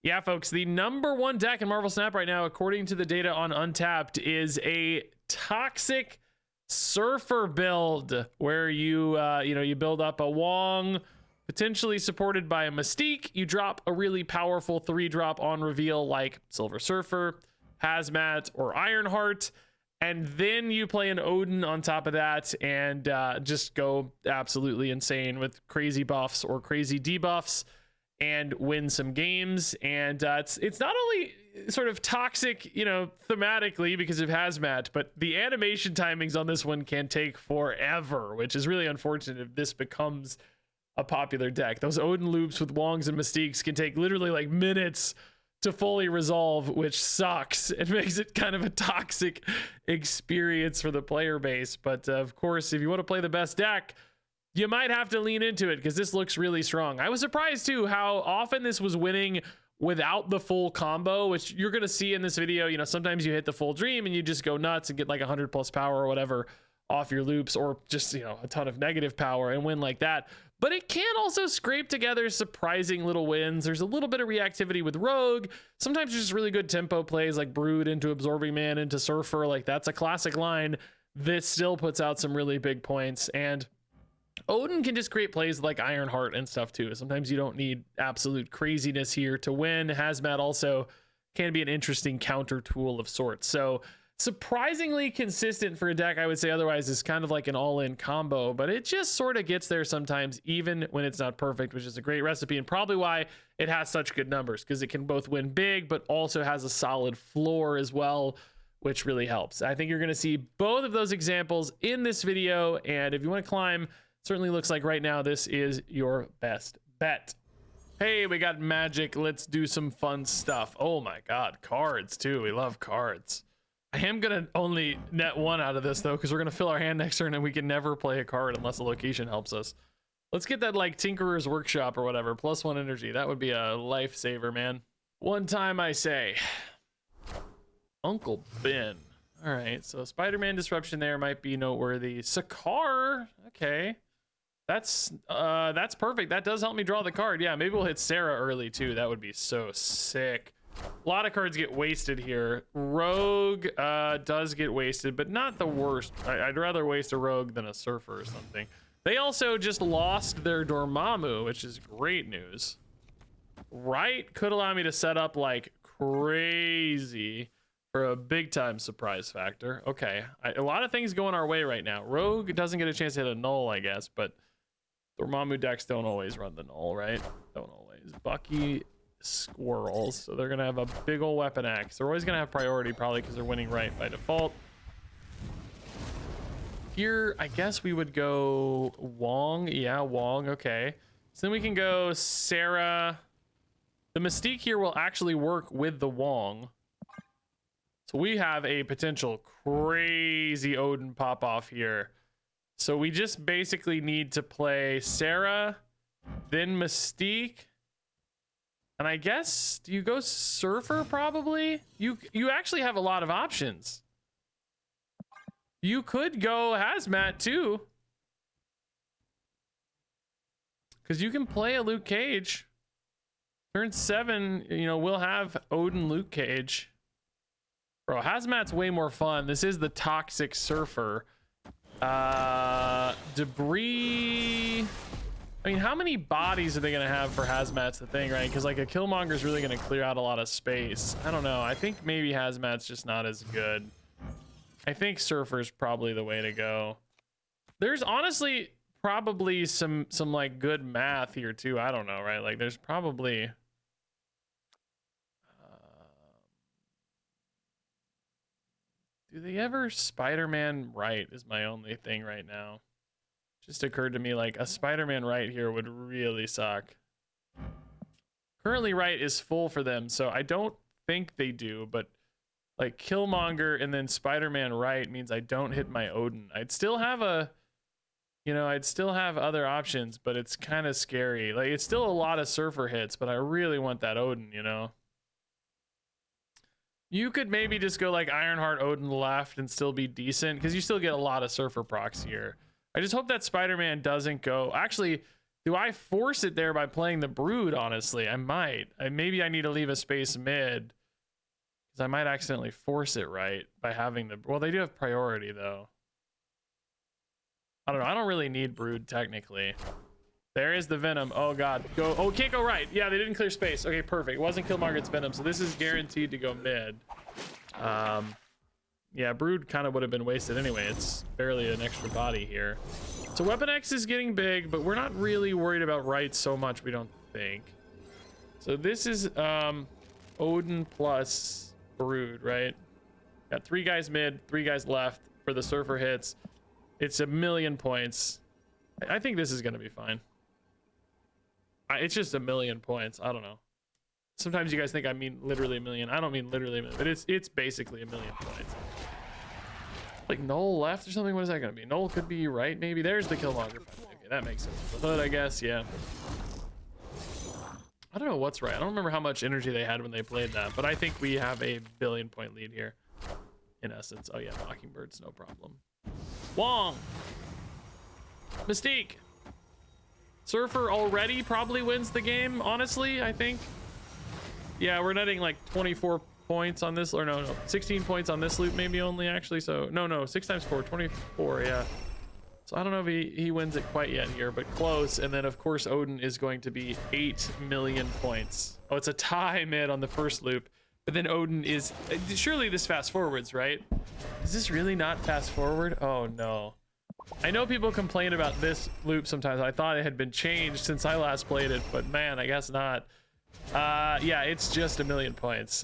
Yeah, folks, the number one deck in Marvel Snap right now, according to the data on Untapped, is a toxic Surfer build where you you build up a Wong, potentially supported by a Mystique. You drop a really powerful 3-drop on reveal like Silver Surfer, Hazmat, or Ironheart, and then you play an Odin on top of that and just go absolutely insane with crazy buffs or crazy debuffs and win some games. And it's not only sort of toxic, thematically because of Hazmat, but the animation timings on this one can take forever, which is really unfortunate if this becomes a popular deck. Those Odin loops with Wongs and Mystiques can take literally like minutes to fully resolve, which sucks. It makes it kind of a toxic experience for the player base. But of course, if you want to play the best deck, you might have to lean into it because this looks really strong. I was surprised too how often this was winning without the full combo, which you're going to see in this video. Sometimes you hit the full dream and you just go nuts and get like 100+ power or whatever off your loops, or just, a ton of negative power and win like that. But it can also scrape together surprising little wins. There's a little bit of reactivity with Rogue. Sometimes just really good tempo plays like Brood into Absorbing Man into Surfer. Like that's a classic line that still puts out some really big points. And Odin can just create plays like Ironheart and stuff too. Sometimes you don't need absolute craziness here to win. Hazmat also can be an interesting counter tool of sorts. So surprisingly consistent for a deck, I would say. Otherwise is kind of like an all-in combo, but it just sort of gets there sometimes, even when it's not perfect, which is a great recipe and probably why it has such good numbers, because it can both win big, but also has a solid floor as well, which really helps. I think you're going to see both of those examples in this video, and if you want to climb, certainly looks like right now this is your best bet. Hey, we got magic. Let's do some fun stuff. Oh my god, cards too. We love cards. I am gonna only net one out of this though, because we're gonna fill our hand next turn and we can never play a card unless the location helps us. Let's get that like Tinkerer's Workshop or whatever, +1 energy. That would be a lifesaver, man. One time I say, Uncle Ben. All right, so Spider-Man Disruption there might be noteworthy. Sakaar, okay. That's perfect. That does help me draw the card. Yeah, maybe we'll hit Sarah early too. That would be so sick. A lot of cards get wasted here. Rogue does get wasted, but not the worst. I'd rather waste a Rogue than a Surfer or something. They also just lost their Dormammu, which is great news. Right? Could allow me to set up like crazy for a big time surprise factor. Okay, a lot of things going our way right now. Rogue doesn't get a chance to hit a null, I guess, but Dormammu decks don't always run the null, right? Don't always. Bucky squirrels, so they're gonna have a big old weapon axe. They're always gonna have priority, probably because they're winning right by default. Here I guess we would go Wong. Yeah, Wong. Okay, so then we can go Sarah. The Mystique here will actually work with the Wong, so we have a potential crazy Odin pop off here. So we just basically need to play Sarah, then Mystique. And I guess, do you go Surfer probably? You actually have a lot of options. You could go Hazmat too, because you can play a Luke Cage. Turn 7, we'll have Odin Luke Cage. Bro, Hazmat's way more fun. This is the toxic Surfer. Debris. I mean, how many bodies are they gonna have for Hazmat's the thing, right? Because like a Killmonger is really gonna clear out a lot of space. I don't know. I think maybe Hazmat's just not as good. I think Surfer's probably the way to go. There's honestly probably some like good math here too. I don't know, right? Like there's probably do they ever Spider-Man right is my only thing right now. Just occurred to me like a Spider-Man right here would really suck. Currently right is full for them, so I don't think they do, but like Killmonger and then Spider-Man right means I don't hit my Odin. I'd still have I'd still have other options, but it's kind of scary. Like it's still a lot of Surfer hits, but I really want that Odin, You could maybe just go like Ironheart Odin left and still be decent, because you still get a lot of Surfer procs here. I just hope that Spider-Man doesn't go. Actually, Do I force it there by playing the Brood? Honestly, I might. Maybe I need to leave a space mid, because I might accidentally force it right by having the... Well, they do have priority, though. I don't know. I don't really need Brood, technically. There is the Venom. Oh, God. Go. Oh, can't go right. Yeah, they didn't clear space. Okay, perfect. It wasn't Killmargaret's Venom, so this is guaranteed to go mid. Yeah, Brood kind of would have been wasted anyway. It's barely an extra body here. So Weapon X is getting big, but we're not really worried about right so much, we don't think. So this is Odin plus Brood, right? Got 3 guys mid, 3 guys left for the Surfer hits. It's 1,000,000 points. I think this is going to be fine. It's just 1,000,000 points. I don't know. Sometimes you guys think I mean literally 1,000,000. I don't mean literally 1,000,000, but it's basically 1,000,000 points. Like Null left or something? What is that going to be? Null could be right, maybe. There's the Killmonger. Okay, that makes sense. The Hood, I guess, yeah. I don't know what's right. I don't remember how much energy they had when they played that, but I think we have a 1,000,000,000 point lead here, in essence. Oh yeah, Mockingbirds, no problem. Wong! Mystique! Surfer already probably wins the game, honestly, I think. Yeah, we're netting like 24 points on this, or no, 16 points on this loop maybe only, actually. So no, 6 times 4, 24, yeah. So I don't know if he wins it quite yet here, but close. And then of course Odin is going to be 8,000,000 points. Oh, it's a tie mid on the first loop, but then Odin is, surely this fast forwards, right? Is this really not fast forward? Oh no. I know people complain about this loop sometimes. I thought it had been changed since I last played it, but man, I guess not. Yeah, it's just 1,000,000 points.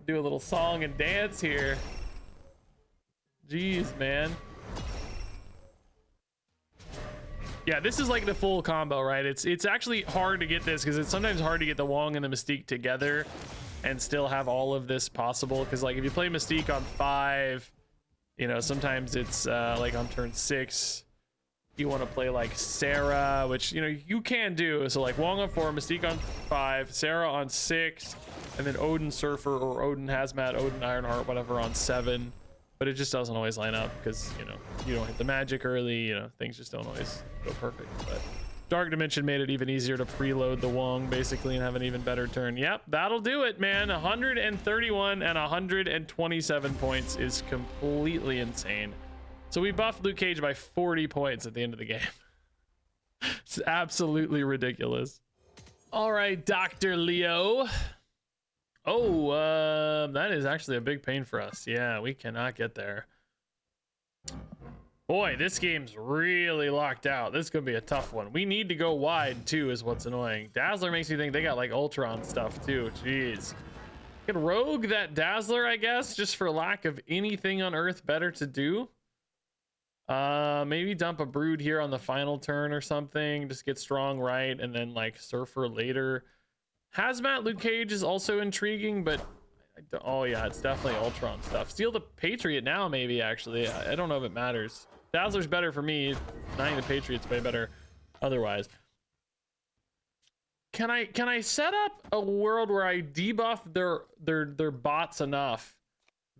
Do a little song and dance here. Jeez, man. Yeah, this is like the full combo, right? It's actually hard to get this because it's sometimes hard to get the Wong and the Mystique together and still have all of this possible. Because like if you play Mystique on 5, you know, sometimes it's like on turn 6. You want to play like Sarah, which, you know, you can do. So like Wong on 4, Mystique on 5, Sarah on 6, and then Odin Surfer or Odin Hazmat, Odin Ironheart, whatever on 7. But it just doesn't always line up because, you know, you don't hit the magic early, you know, things just don't always go perfect. But Dark Dimension made it even easier to preload the Wong basically and have an even better turn. Yep, that'll do it, man. 131 and 127 points is completely insane. So we buffed Luke Cage by 40 points at the end of the game. It's absolutely ridiculous. All right, Dr. Leo. Oh, that is actually a big pain for us. Yeah, we cannot get there. Boy, this game's really locked out. This is gonna be a tough one. We need to go wide too, is what's annoying. Dazzler makes me think they got like Ultron stuff too. Jeez. Could rogue that Dazzler, I guess, just for lack of anything on Earth better to do. Maybe dump a Brood here on the final turn or something. Just get strong right, and then like Surfer later. Hazmat Luke Cage is also intriguing, but oh yeah, it's definitely Ultron stuff. Steal the Patriot now, maybe actually. I don't know if it matters. Dazzler's better for me. Denying the Patriot's way better otherwise. Can I set up a world where I debuff their bots enough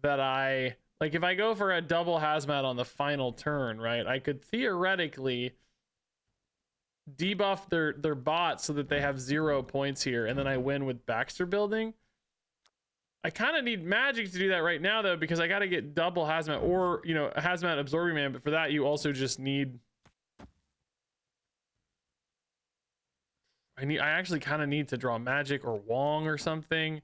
that I, like, if I go for a double Hazmat on the final turn, right, I could theoretically debuff their bots so that they have 0 points here, and then I win with Baxter building. I kind of need magic to do that right now though, because I got to get double Hazmat, or, you know, a Hazmat absorbing man, but for that you also just need, I actually kind of need to draw magic or Wong or something.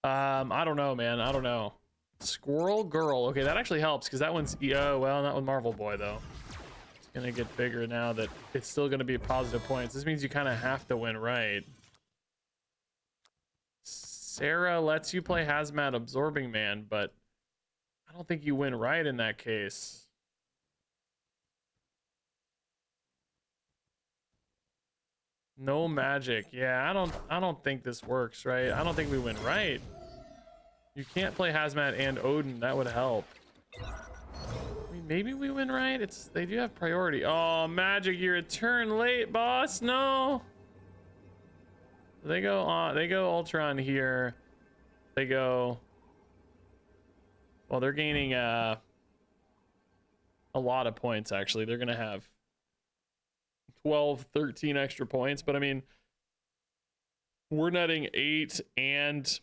I don't know, man. I don't know. Squirrel Girl. Okay, that actually helps because that one's, well, not with Marvel Boy though. It's gonna get bigger now that it's still gonna be positive points. This means you kind of have to win right. Sarah lets you play Hazmat Absorbing Man, but I don't think you win right in that case. No magic. Yeah, I don't think this works, right? I don't think we win right. You can't play Hazmat and Odin. That would help. I mean, maybe we win right. They do have priority. Oh, magic, you're a turn late, boss. No. They go Ultron here. They go, well, they're gaining a lot of points actually. They're gonna have 12, 13 extra points. But I mean, we're netting 8 and,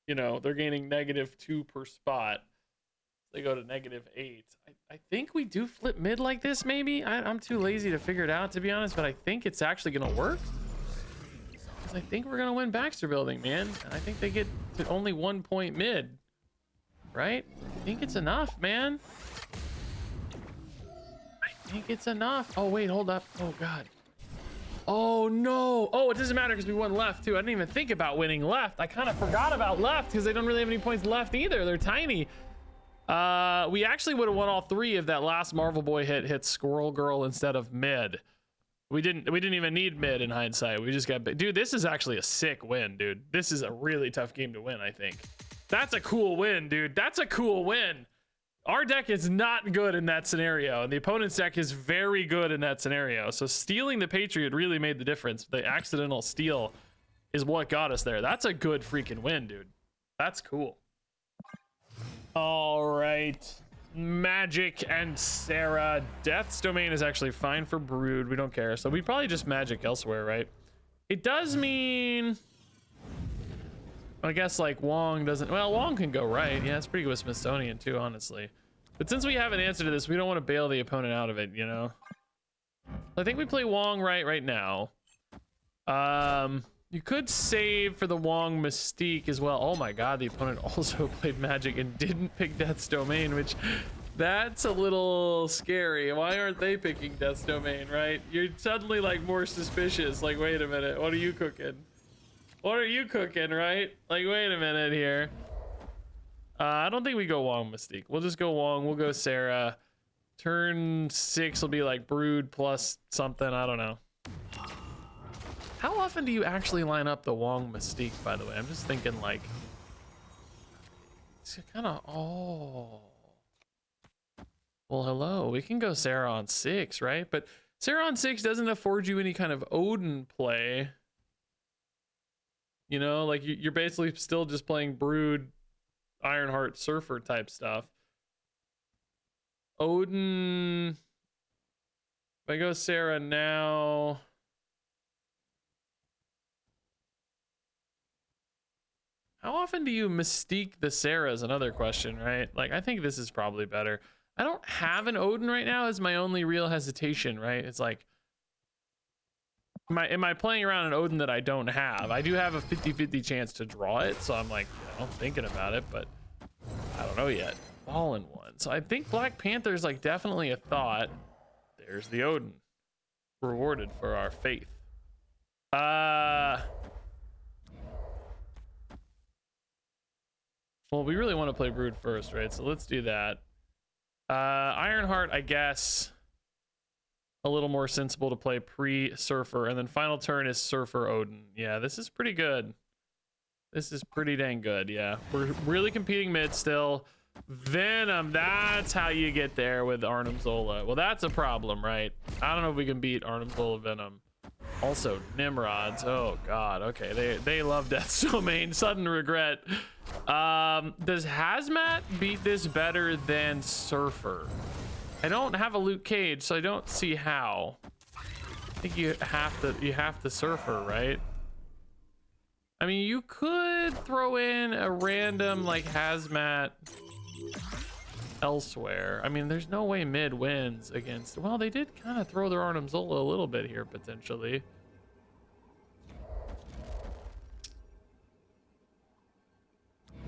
you know, they're gaining -2 per spot. They go to -8. I think we do flip mid like this, maybe. I'm too lazy to figure it out, to be honest, but I think it's actually going to work. I think we're going to win Baxter Building, man. I think they get to only 1 point mid, right? I think it's enough, man. I think it's enough. Oh, wait, hold up. Oh, God. Oh, no. Oh, it doesn't matter because we won left, too. I didn't even think about winning left. I kind of forgot about left because they don't really have any points left either. They're tiny. We actually would have won all 3 if that last Marvel Boy hit Squirrel Girl instead of mid. We didn't even need mid in hindsight. We just got, dude, this is actually a sick win, dude. This is a really tough game to win, I think. That's a cool win, dude. That's a cool win. Our deck is not good in that scenario, and the opponent's deck is very good in that scenario. So stealing the Patriot really made the difference. The accidental steal is what got us there. That's a good freaking win, dude. That's cool. All right. Magic and Sarah. Death's Domain is actually fine for Brood. We don't care. So we probably just Magic elsewhere, right? It does mean, I guess, like Wong doesn't, well, Wong can go right. Yeah, it's pretty good with Smithsonian too, honestly. But since we have an answer to this, we don't want to bail the opponent out of it, you know? I think we play Wong right now. You could save for the Wong Mystique as well. Oh my God, the opponent also played Magic and didn't pick Death's Domain, which that's a little scary. Why aren't they picking Death's Domain, right? You're suddenly like more suspicious. Like, wait a minute, what are you cooking? What are you cooking, right? Like, wait a minute here. I don't think we go Wong Mystique. We'll just go Wong. We'll go Sarah. Turn 6 will be like Brood plus something. I don't know. How often do you actually line up the Wong Mystique, by the way? I'm just thinking like, it's kind of, oh. Well, hello, we can go Sarah on 6, right? But Sarah on 6 doesn't afford you any kind of Odin play. You know, like you're basically still just playing Brood, Ironheart, Surfer type stuff. Odin, if I go Sarah now, how often do you Mystique the Sarah is another question, right? Like, I think this is probably better. I don't have an Odin right now is my only real hesitation, right? It's like, am I playing around an Odin that I don't have? I do have a 50-50 chance to draw it, so I'm like, you know, thinking about it, but I don't know yet. All in one. So I think Black Panther is like definitely a thought. There's the Odin. Rewarded for our faith. Well, we really want to play Brood first, right? So let's do that. Ironheart, I guess, a little more sensible to play pre-Surfer, and then final turn is Surfer Odin. Yeah, this is pretty good. This is pretty dang good, yeah. We're really competing mid still. Venom, that's how you get there with Arnim Zola. Well, that's a problem, right? I don't know if we can beat Arnim Zola Venom. Also, Nimrods. Oh, God. Okay, they love Death's Domain. Sudden regret. Does Hazmat beat this better than Surfer? I don't have a Luke Cage, so I don't see how. I think you have to Surfer, right? I mean, you could throw in a random like Hazmat elsewhere. I mean, there's no way mid wins against, well, they did kind of throw their Arnim Zola a little bit here potentially.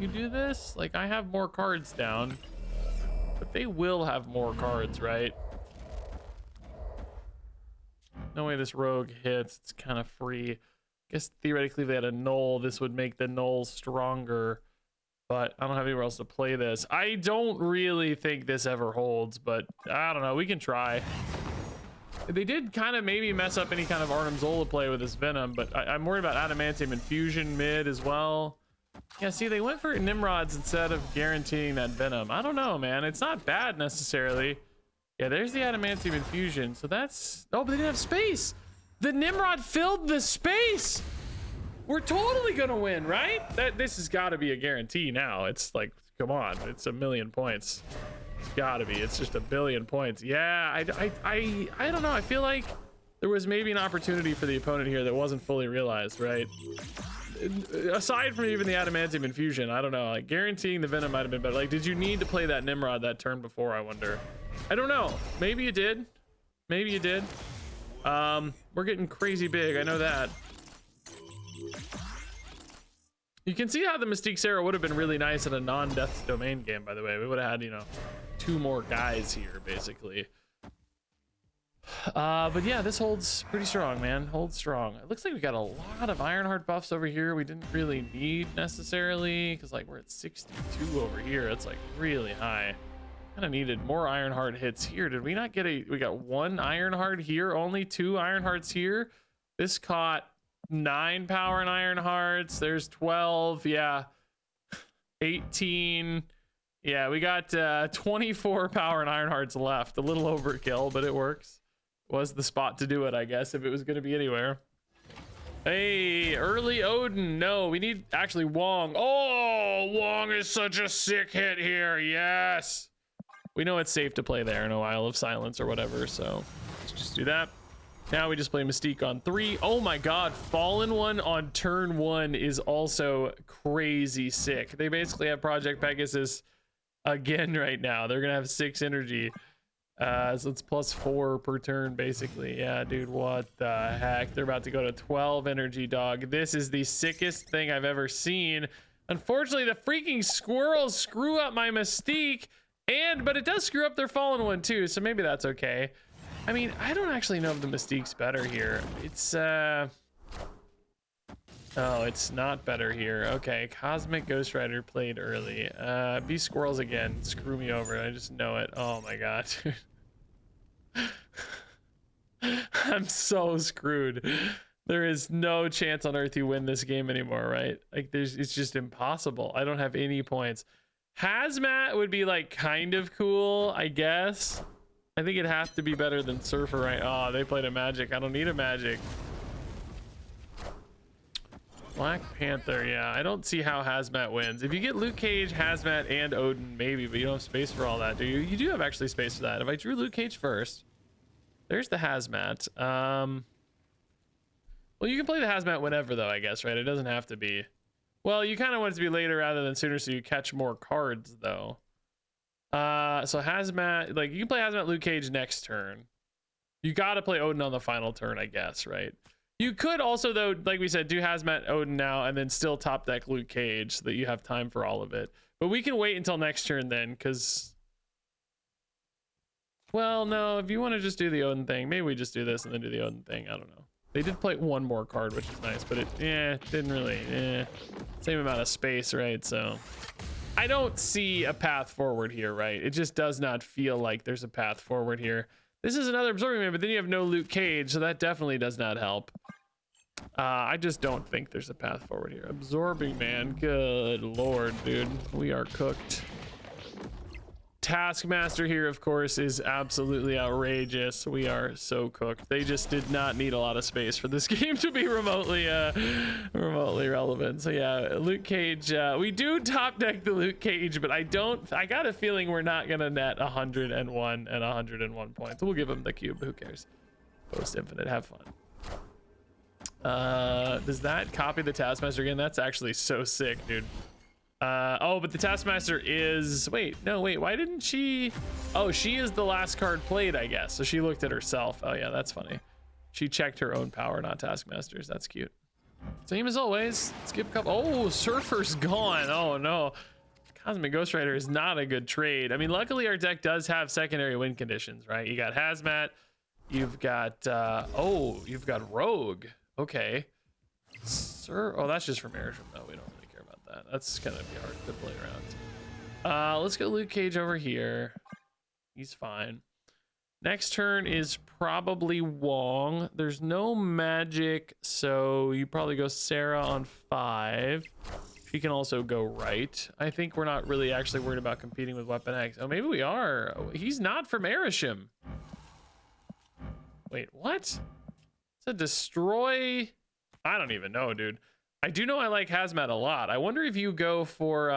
You do this? Like, I have more cards down, but they will have more cards, right? No way this rogue hits. It's kind of free. I guess theoretically if they had a null, this would make the null stronger, but I don't have anywhere else to play this. I don't really think this ever holds, but I don't know. We can try. They did kind of maybe mess up any kind of Arnim Zola play with this Venom, but I'm worried about Adamantium Infusion mid as well. Yeah, see, they went for Nimrods instead of guaranteeing that Venom. I don't know, man. It's not bad necessarily. Yeah, there's the Adamantium Infusion. So that's... Oh, but they didn't have space. The Nimrod filled the space. We're totally going to win, right? This has got to be a guarantee now. It's like, come on. It's 1,000,000 points. Gotta be. It's just 1 billion points. Yeah, I don't know. I feel like there was maybe an opportunity for the opponent here that wasn't fully realized, right? Aside from even the adamantium infusion, I don't know. Like guaranteeing the venom might have been better. Like, did you need to play that Nimrod that turn before? I wonder. I don't know. Maybe you did. Maybe you did. We're getting crazy big. I know that. You can see how the Mystique Sarah would have been really nice in a non-Death's Domain game, by the way. We would have had, you know, 2 more guys here, basically. But yeah, this holds pretty strong, man. Holds strong. It looks like we got a lot of Ironheart buffs over here we didn't really need necessarily, because like we're at 62 over here. It's like really high. Kind of needed more Ironheart hits here. Did we not get we got 1 Ironheart here, only 2 Ironhearts here. This caught 9 power and Ironhearts. There's 12. Yeah. 18. Yeah, we got 24 power and Ironhearts left. A little overkill, but it works. Was the spot to do it, I guess, if it was going to be anywhere. Hey, early Odin. No, we need actually Wong. Oh, Wong is such a sick hit here. Yes. We know it's safe to play there in a Isle of Silence or whatever, so let's just do that. Now we just play Mystique on 3. Oh my god, Fallen One on turn 1 is also crazy sick. They basically have Project Pegasus again right now. They're gonna have 6 energy. So it's +4 per turn, basically. Yeah, dude, what the heck? They're about to go to 12 energy, dog. This is the sickest thing I've ever seen. Unfortunately, the freaking squirrels screw up my Mystique, but it does screw up their Fallen One too, so maybe that's okay. I mean, I don't actually know if the Mystique's better here. It's, oh, it's not better here. Okay, Cosmic Ghost Rider played early. Be squirrels again. Screw me over. I just know it. Oh my god. I'm so screwed. There is no chance on earth you win this game anymore, right? Like, it's just impossible. I don't have any points. Hazmat would be like kind of cool, I guess. I think it'd have to be better than Surfer, right? Oh, they played a magic. I don't need a magic. Black Panther, yeah. I don't see how Hazmat wins. If you get Luke Cage, Hazmat, and Odin, maybe, but you don't have space for all that, do you? You do have actually space for that. If I drew Luke Cage first, there's the Hazmat. Well, you can play the Hazmat whenever, though, I guess, right? It doesn't have to be. Well, you kind of want it to be later rather than sooner so you catch more cards, though. So Hazmat, like, you can play Hazmat Luke Cage next turn. You got to play Odin on the final turn, I guess, right? You could also, though, like we said, do Hazmat Odin now and then still top deck Luke Cage so that you have time for all of it. But we can wait until next turn then, because... Well, no, if you want to just do the Odin thing, maybe we just do this and then do the Odin thing. I don't know. They did play 1 more card, which is nice, but it, didn't really, same amount of space, right? So I don't see a path forward here, right? It just does not feel like there's a path forward here. This is another Absorbing Man, but then you have no Luke Cage, so that definitely does not help. I just don't think there's a path forward here. Absorbing Man, good lord, dude. We are cooked. Taskmaster here, of course, is absolutely outrageous. We are so cooked. They just did not need a lot of space for this game to be remotely relevant. So yeah, Luke Cage, we do top deck the Luke Cage, but I got a feeling we're not gonna net 101 and 101 points. We'll give him the cube, who cares? Post Infinite, have fun. Does that copy the Taskmaster again? That's actually so sick, dude. Oh, but the Taskmaster is, wait, why didn't she? Oh, she is the last card played, I guess. So she looked at herself. Oh yeah, that's funny. She checked her own power, not Taskmaster's. That's cute. Same as always. Skip a couple. Oh, Surfer's gone. Oh no. Cosmic Ghost Rider is not a good trade. I mean, luckily our deck does have secondary win conditions, right? You got Hazmat. You've got, you've got Rogue. Okay. Oh, that's just from Airship. No, we don't really care about that. That's gonna be hard to play around. Let's go Luke Cage over here. He's fine. Next turn is probably Wong. There's no magic, so you probably go Sarah on 5. She can also go right. I think we're not really actually worried about competing with Weapon X. Oh, maybe we are. Oh, he's not from Erisham. Wait, what? It's a destroy. I don't even know, dude. I do know I like Hazmat a lot. I wonder if you go for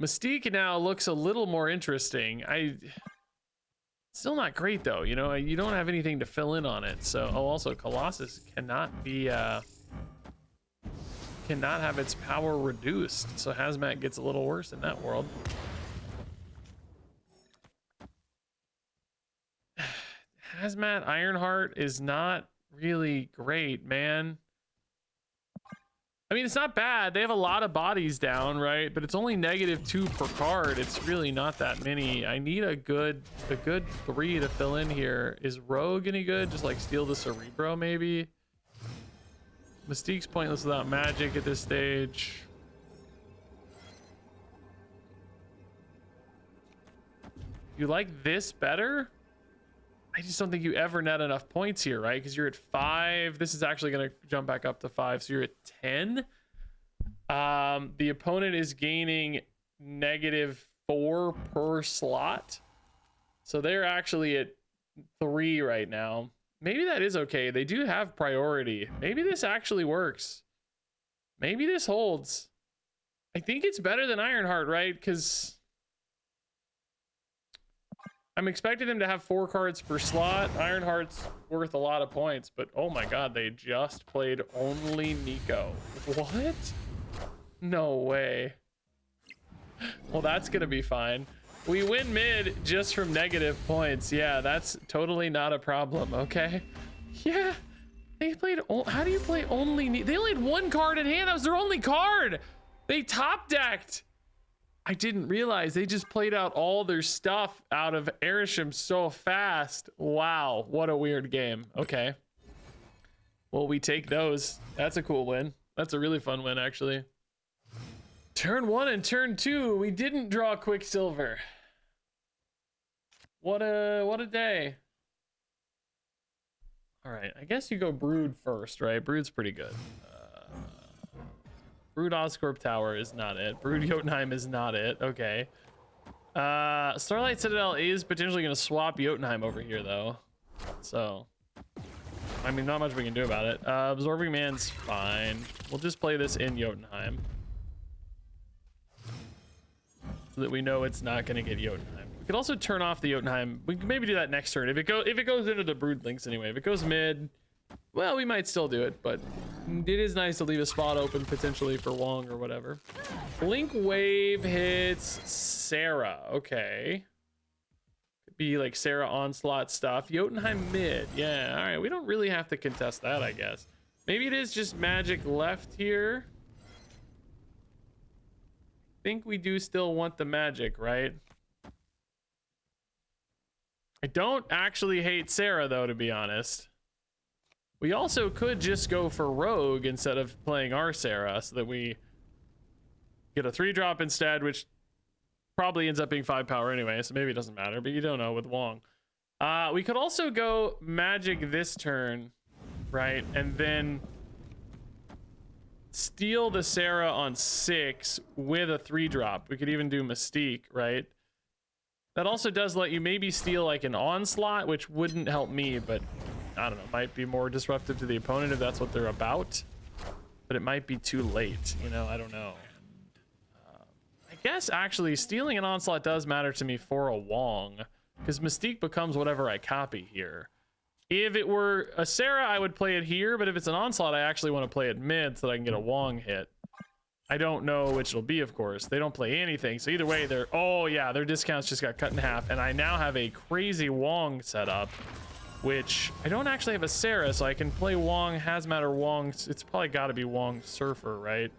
Mystique now looks a little more interesting. Still not great though, you know, you don't have anything to fill in on it. So, oh, also Colossus cannot be, cannot have its power reduced. So Hazmat gets a little worse in that world. Hazmat Ironheart is not really great, man. I mean, it's not bad. They have a lot of bodies down, right? But it's only -2 per card. It's really not that many. I need a good 3 to fill in here. Is Rogue any good? Just like steal the Cerebro, maybe? Mystique's pointless without magic at this stage. You like this better? I just don't think you ever net enough points here, right? Because you're at 5. This is actually going to jump back up to 5. So you're at 10. The opponent is gaining -4 per slot. So they're actually at 3 right now. Maybe that is okay. They do have priority. Maybe this actually works. Maybe this holds. I think it's better than Ironheart, right? Because I'm expecting them to have 4 cards per slot. Ironheart's worth a lot of points, but oh my god, they just played only Nico. What? No way. Well, that's gonna be fine. We win mid just from negative points. Yeah, that's totally not a problem, okay? Yeah, they played, how do you play only, they only had 1 card in hand. That was their only card. They top decked. I didn't realize they just played out all their stuff out of Arishem so fast. Wow, what a weird game. Okay. Well, we take those. That's a cool win. That's a really fun win, actually. Turn 1 and turn 2, we didn't draw Quicksilver. What a day. All right, I guess you go Brood first, right? Brood's pretty good. Brood Oscorp Tower is not it. Brood Jotunheim is not it. Okay. Starlight Citadel is potentially going to swap Jotunheim over here, though. So, I mean, not much we can do about it. Absorbing Man's fine. We'll just play this in Jotunheim, so that we know it's not going to get Jotunheim. We could also turn off the Jotunheim. We can maybe do that next turn. If it goes into the Brood links anyway. If it goes mid, well, we might still do it, but it is nice to leave a spot open potentially for Wong or whatever. Blink Wave hits Sarah. Okay. Could be like Sarah Onslaught stuff. Jotunheim mid. Yeah, all right. We don't really have to contest that, I guess. Maybe it is just magic left here. I think we do still want the magic, right? I don't actually hate Sarah, though, to be honest. We also could just go for Rogue instead of playing our Sarah, so that we get a 3-drop instead, which probably ends up being 5 power anyway, so maybe it doesn't matter, but you don't know with Wong. We could also go magic this turn, right? And then steal the Sarah on 6 with a 3-drop. We could even do Mystique, right? That also does let you maybe steal like an Onslaught, which wouldn't help me, but I don't know, might be more disruptive to the opponent if that's what they're about. But it might be too late, you know, I don't know. I guess actually stealing an Onslaught does matter to me for a Wong, because Mystique becomes whatever I copy here. If it were a Sarah, I would play it here, but if it's an Onslaught, I actually want to play it mid so that I can get a Wong hit. I don't know which it'll be, of course. They don't play anything, so either way, they're... Oh, yeah, their discounts just got cut in half, and I now have a crazy Wong set up, which I don't actually have a Sarah, so I can play Wong, Hazmat, or Wong. It's probably got to be Wong Surfer, right?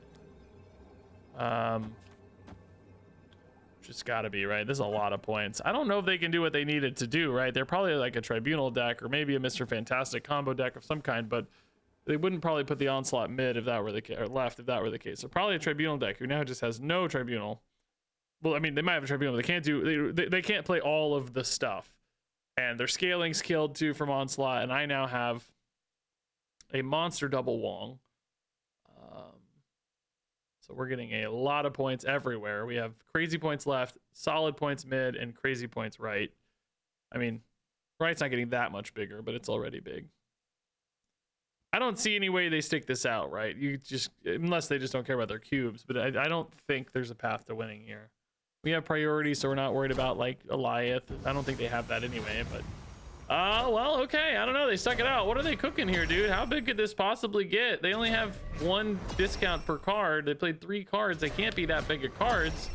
Just got to be, right? There's a lot of points. I don't know if they can do what they needed to do, right? They're probably like a Tribunal deck or maybe a Mr. Fantastic combo deck of some kind, but they wouldn't probably put the Onslaught mid if that were the case, or left if that were the case. So probably a Tribunal deck who now just has no Tribunal. Well, I mean, they might have a Tribunal, but they can't do, they can't play all of the stuff. And their scaling's killed too from Onslaught, and I now have a monster double Wong. So we're getting a lot of points everywhere. We have crazy points left, solid points mid, and crazy points right. I mean, right's not getting that much bigger, but it's already big. I don't see any way they stick this out, right? You just, unless they just don't care about their cubes, but I don't think there's a path to winning here. We have priority, so we're not worried about like Goliath. I don't think they have that anyway, but well, okay. I don't know. They stuck it out. What are they cooking here, dude? How big could this possibly get? They only have 1 discount per card. They played 3 cards. They can't be that big of cards.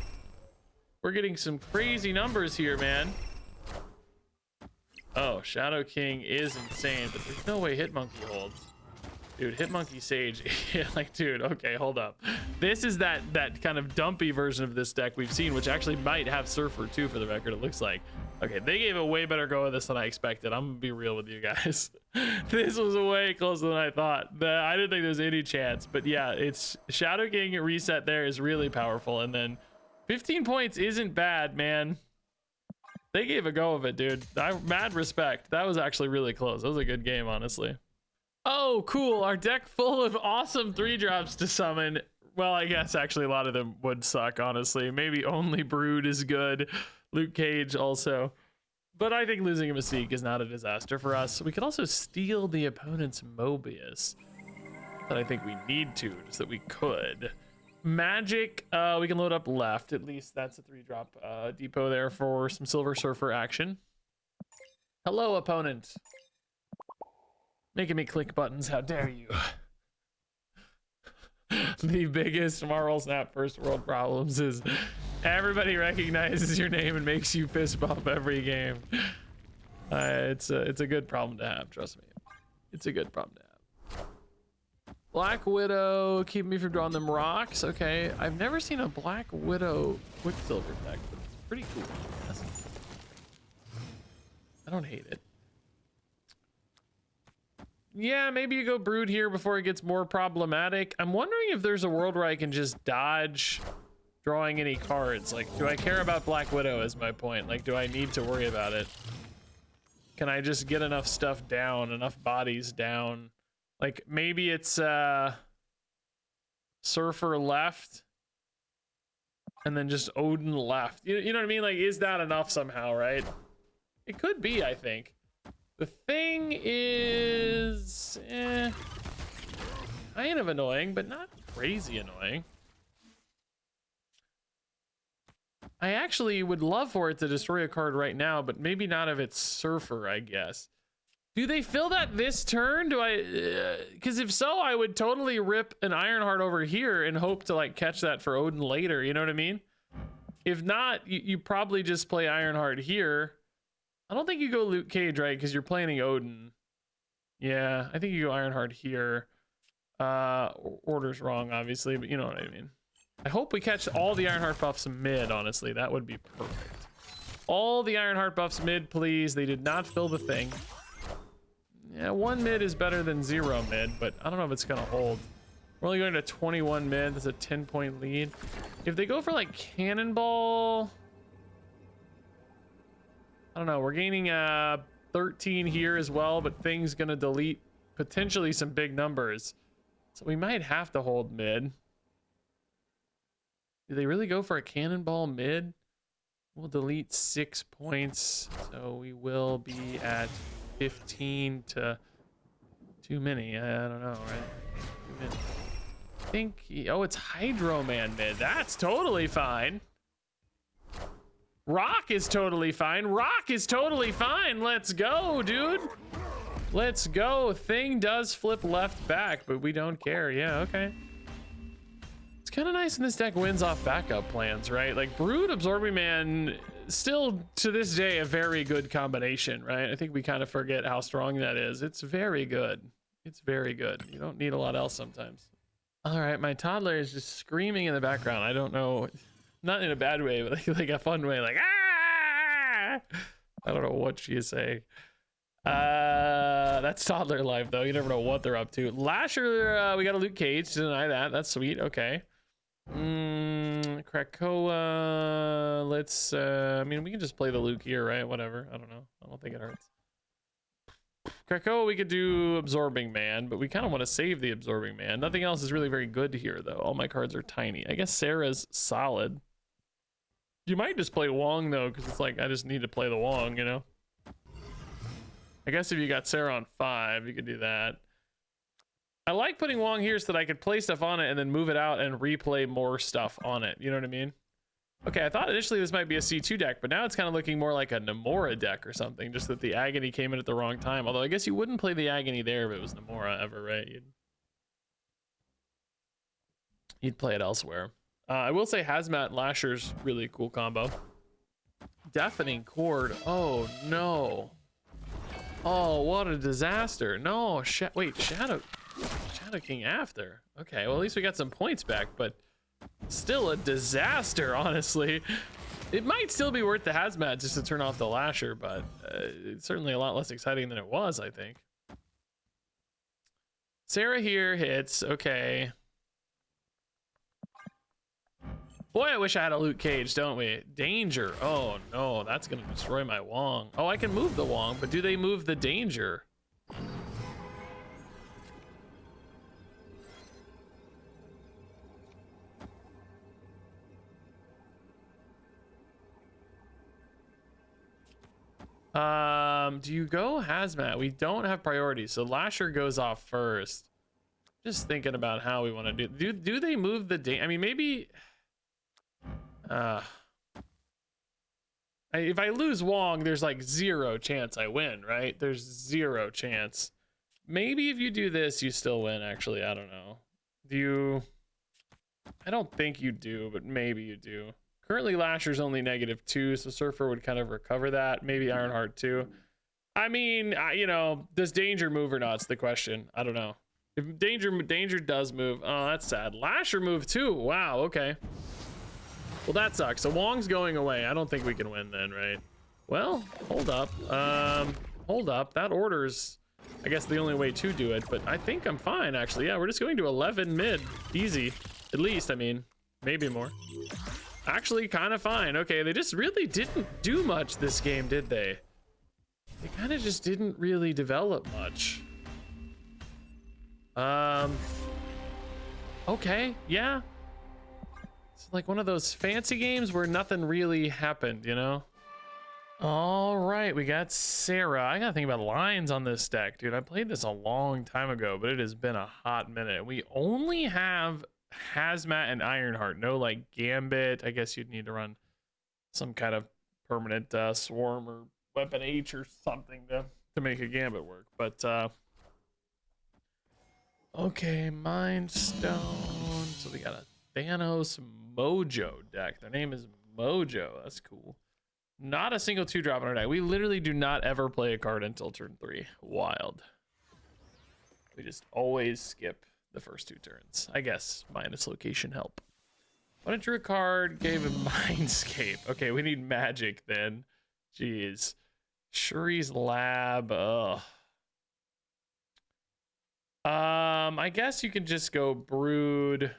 We're getting some crazy numbers here, man. Oh, Shadow King is insane, but there's no way Hitmonkey holds. Dude, Hitmonkey Sage. Like, dude, okay, hold up. This is that kind of dumpy version of this deck we've seen, which actually might have Surfer too, for the record, it looks like. Okay, they gave a way better go of this than I expected. I'm gonna be real with you guys. This was way closer than I thought. I didn't think there was any chance, but yeah, it's Shadow King reset there is really powerful, and then 15 points isn't bad, man. They gave a go of it, dude. Mad respect. That was actually really close. That was a good game, honestly. Oh, cool. Our deck full of awesome 3-drops to summon. Well, I guess actually a lot of them would suck, honestly. Maybe only Brood is good. Luke Cage also. But I think losing a Mystique is not a disaster for us. We could also steal the opponent's Mobius. But I think we need to, just that we could. Magic, we can load up left. At least that's a 3-drop depot there for some Silver Surfer action. Hello, opponent. Making me click buttons, how dare you. The biggest Marvel Snap first world problems is everybody recognizes your name and makes you fist bump every game. It's a good problem to have, trust me. It's a good problem to have. Black Widow, keep me from drawing them rocks. Okay, I've never seen a Black Widow Quicksilver deck, but it's pretty cool. I don't hate it. Yeah, maybe you go Brood here before it gets more problematic. I'm wondering if there's a world where I can just dodge drawing any cards. Like, do I care about Black Widow is my point. Like, do I need to worry about it? Can I just get enough stuff down, enough bodies down? Like, maybe it's Surfer left and then just Odin left. You know what I mean? Like, is that enough somehow, right? It could be, I think. The thing is, kind of annoying, but not crazy annoying. I actually would love for it to destroy a card right now, but maybe not if it's Surfer, I guess. Do they fill that this turn? Do I, because if so, I would totally rip an Ironheart over here and hope to like catch that for Odin later, you know what I mean? If not, you probably just play Ironheart here. I don't think you go Luke Cage, right? Because you're planning Odin. Yeah, I think you go Ironheart here. Order's wrong, obviously, but you know what I mean. I hope we catch all the Ironheart buffs mid, honestly. That would be perfect. All the Ironheart buffs mid, please. They did not fill the thing. Yeah, 1 mid is better than 0 mid, but I don't know if it's going to hold. We're only going to 21 mid. That's a 10-point lead. If they go for, like, Cannonball... I don't know, we're gaining 13 here as well, but thing's gonna delete potentially some big numbers. So we might have to hold mid. Do they really go for a Cannonball mid? We'll delete 6 points, so we will be at 15 to too many. I don't know, right? Too many. I think, oh, it's Hydro Man mid. That's totally fine. Rock is totally fine. Rock is totally fine. Let's go, dude. Let's go. Thing does flip left back, but we don't care. Yeah, okay. It's kind of nice when this deck wins off backup plans, right? Like Brood, Absorbing Man, still to this day a very good combination, right? I think we kind of forget how strong that is. It's very good. It's very good. You don't need a lot else sometimes. All right, my toddler is just screaming in the background. I don't know. Not in a bad way, but like a fun way, like ah! I don't know what she is saying. That's toddler life though. You never know what they're up to. Lasher, we got a Luke Cage. Deny that. That's sweet. Okay. Krakoa. Let's. I mean, we can just play the Luke here, right? Whatever. I don't know. I don't think it hurts. Krakoa, we could do Absorbing Man, but we kind of want to save the Absorbing Man. Nothing else is really very good here, though. All my cards are tiny. I guess Sarah's solid. You might just play Wong, though, because it's like, I just need to play the Wong, you know? I guess if you got Sarah on 5, you could do that. I like putting Wong here so that I could play stuff on it and then move it out and replay more stuff on it. You know what I mean? Okay, I thought initially this might be a C2 deck, but now it's kind of looking more like a Namora deck or something, just that the Agony came in at the wrong time. Although I guess you wouldn't play the Agony there if it was Namora ever, right? You'd play it elsewhere. I will say Hazmat Lasher's really cool combo. Deafening Chord. Oh, no. Oh, what a disaster. No, wait, Shadow King after. Okay, well, at least we got some points back, but still a disaster, honestly. It might still be worth the Hazmat just to turn off the Lasher, but it's certainly a lot less exciting than it was, I think. Sarah here hits. Okay. Boy, I wish I had a loot cage, don't we? Danger. Oh, no, that's going to destroy my Wong. Oh, I can move the Wong, but do they move the danger? Do you go Hazmat? We don't have priorities, so Lasher goes off first. Just thinking about how we want to do they move the danger? I mean, maybe... if I lose Wong, there's like 0 chance I win, right? There's 0 chance. Maybe if you do this, you still win, actually. I don't know. Do you... I don't think you do, but maybe you do. Currently, Lasher's only -2, so Surfer would kind of recover that. Maybe Ironheart too. I mean, you know, does Danger move or not? It's the question. I don't know. If Danger does move, oh, that's sad. Lasher moved too. Wow, okay. Well, that sucks. So Wong's going away. I don't think we can win then, right? Well, hold up. Hold up. That order's, I guess, the only way to do it, but I think I'm fine, actually. Yeah, we're just going to 11 mid. Easy. At least, I mean, maybe more. Actually, kind of fine. Okay, they just really didn't do much this game, did they? They kind of just didn't really develop much. Okay, yeah. It's like one of those fancy games where nothing really happened, you know? All right, we got Sarah. I gotta think about lines on this deck, dude. I played this a long time ago, but it has been a hot minute. We only have Hazmat and Ironheart, no like Gambit. I guess you'd need to run some kind of permanent Swarm or Weapon H or something to make a Gambit work. But okay, Mind Stone. So we got a Thanos Mojo deck. Their name is Mojo. That's cool. Not a single 2-drop in our deck. We literally do not ever play a card until turn 3. Wild. We just always skip the first 2 turns. I guess minus location help. When I drew a card, gave him Mindscape. Okay, we need magic then. Jeez. Shuri's Lab. Ugh. I guess you can just go Brood.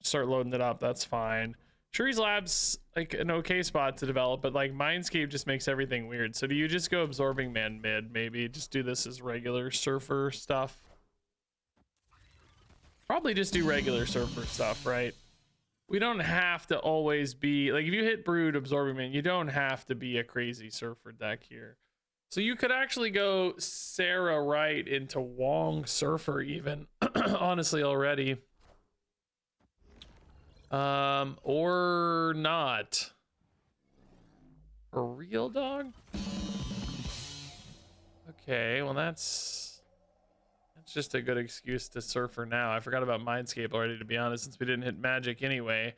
Start loading it up. That's fine. Shuri's Lab's like an okay spot to develop, but like Mindscape just makes everything weird. So do you just go Absorbing Man mid? Maybe just do this as regular Surfer stuff. Probably just do regular Surfer stuff, right? We don't have to always be like, if you hit Brood, Absorbing Man, you don't have to be a crazy Surfer deck here. So you could actually go Sarah right into Wong Surfer even, honestly, already. Or not. For real, dog? Okay, well that's just a good excuse to Surfer now. I forgot about Mindscape already, to be honest, since we didn't hit magic anyway.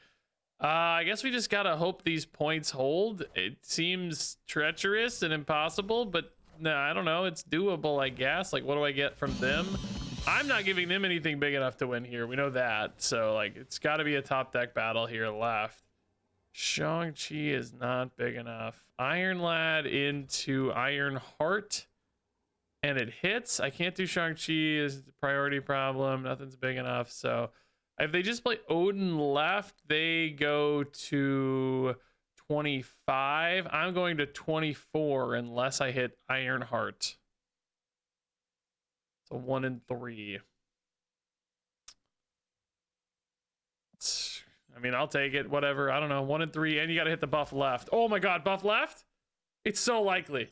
I guess we just gotta hope these points hold. It seems treacherous and impossible, but no, I don't know. It's doable, I guess. Like, what do I get from them? I'm not giving them anything big enough to win here. We know that. So, like, it's got to be a top deck battle here left. Shang-Chi is not big enough. Iron Lad into Ironheart. And it hits. I can't do Shang-Chi as a priority problem. Nothing's big enough. So, if they just play Odin left, they go to 25. I'm going to 24 unless I hit Ironheart. So 1 and 3. I mean, I'll take it. Whatever. I don't know. 1 and 3. And you got to hit the buff left. Oh my God. Buff left? It's so likely.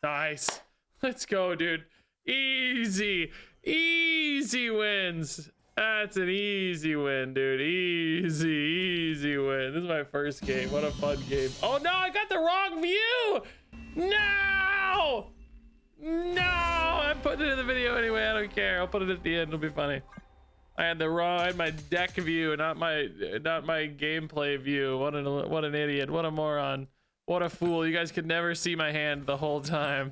Nice. Let's go, dude. Easy. Easy wins. That's an easy win, dude. Easy win. This is my first game. What a fun game. Oh no, I got the wrong view. No, I'm putting it in the video anyway. I don't care. I'll put it at the end. It'll be funny. I had my deck view, not my gameplay view. What an idiot. What a moron. What a fool. You guys could never see my hand the whole time.